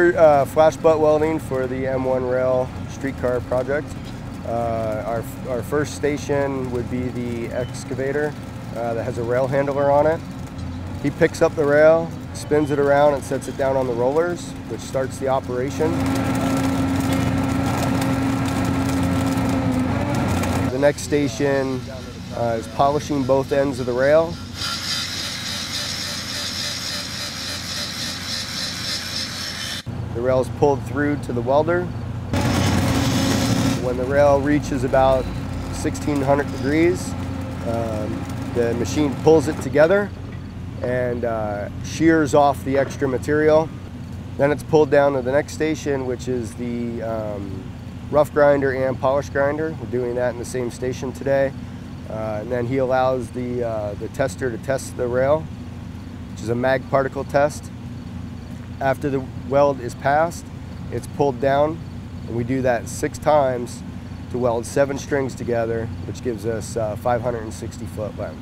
We're flash butt welding for the M-1 rail streetcar project. Our first station would be the excavator that has a rail handler on it. He picks up the rail, spins it around and sets it down on the rollers, which starts the operation. The next station is polishing both ends of the rail. The rail is pulled through to the welder. When the rail reaches about 1600 degrees, the machine pulls it together and shears off the extra material. Then it's pulled down to the next station, which is the rough grinder and polish grinder. We're doing that in the same station today. And then he allows the tester to test the rail, which is a mag particle test. After the weld is passed, it's pulled down, and we do that 6 times to weld 7 strings together, which gives us 560 foot length.